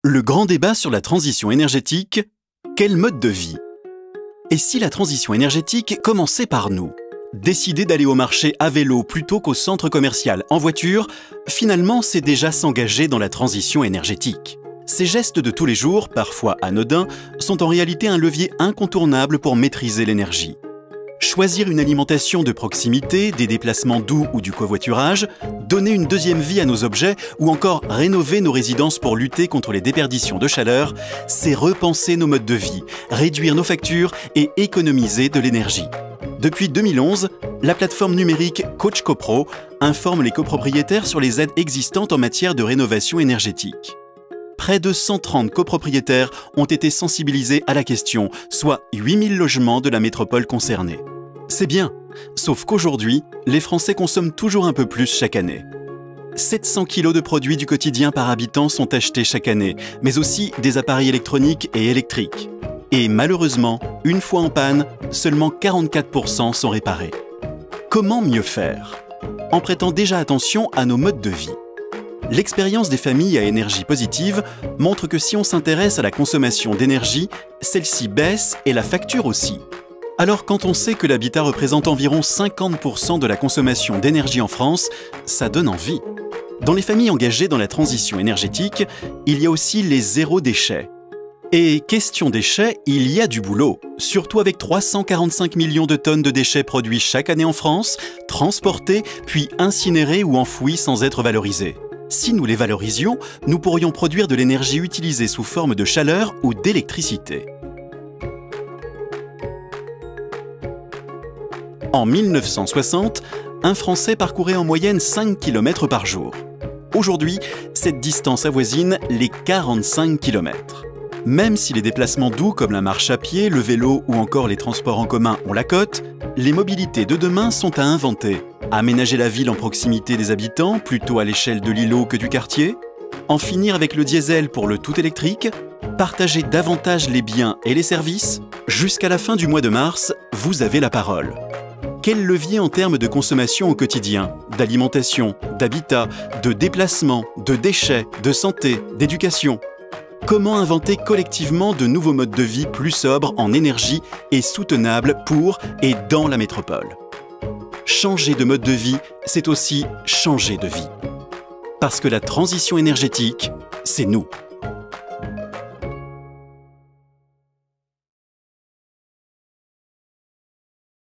Le grand débat sur la transition énergétique, quel mode de vie? Et si la transition énergétique commençait par nous? Décider d'aller au marché à vélo plutôt qu'au centre commercial en voiture, finalement c'est déjà s'engager dans la transition énergétique. Ces gestes de tous les jours, parfois anodins, sont en réalité un levier incontournable pour maîtriser l'énergie. Choisir une alimentation de proximité, des déplacements doux ou du covoiturage, donner une deuxième vie à nos objets ou encore rénover nos résidences pour lutter contre les déperditions de chaleur, c'est repenser nos modes de vie, réduire nos factures et économiser de l'énergie. Depuis 2011, la plateforme numérique Coach CoPro informe les copropriétaires sur les aides existantes en matière de rénovation énergétique. Près de 130 copropriétaires ont été sensibilisés à la question, soit 8000 logements de la métropole concernée. C'est bien, sauf qu'aujourd'hui, les Français consomment toujours un peu plus chaque année. 700 kg de produits du quotidien par habitant sont achetés chaque année, mais aussi des appareils électroniques et électriques. Et malheureusement, une fois en panne, seulement 44% sont réparés. Comment mieux faire? En prêtant déjà attention à nos modes de vie. L'expérience des familles à énergie positive montre que si on s'intéresse à la consommation d'énergie, celle-ci baisse et la facture aussi. Alors quand on sait que l'habitat représente environ 50% de la consommation d'énergie en France, ça donne envie. Dans les familles engagées dans la transition énergétique, il y a aussi les zéro déchets. Et question déchets, il y a du boulot, surtout avec 345 millions de tonnes de déchets produits chaque année en France, transportés, puis incinérés ou enfouis sans être valorisés. Si nous les valorisions, nous pourrions produire de l'énergie utilisée sous forme de chaleur ou d'électricité. En 1960, un Français parcourait en moyenne 5 km par jour. Aujourd'hui, cette distance avoisine les 45 km. Même si les déplacements doux comme la marche à pied, le vélo ou encore les transports en commun ont la cote, les mobilités de demain sont à inventer. Aménager la ville en proximité des habitants, plutôt à l'échelle de l'îlot que du quartier? En finir avec le diesel pour le tout électrique? Partager davantage les biens et les services? Jusqu'à la fin du mois de mars, vous avez la parole. Quel levier en termes de consommation au quotidien, d'alimentation, d'habitat, de déplacement, de déchets, de santé, d'éducation? Comment inventer collectivement de nouveaux modes de vie plus sobres en énergie et soutenables pour et dans la métropole? Changer de mode de vie, c'est aussi changer de vie. Parce que la transition énergétique, c'est nous.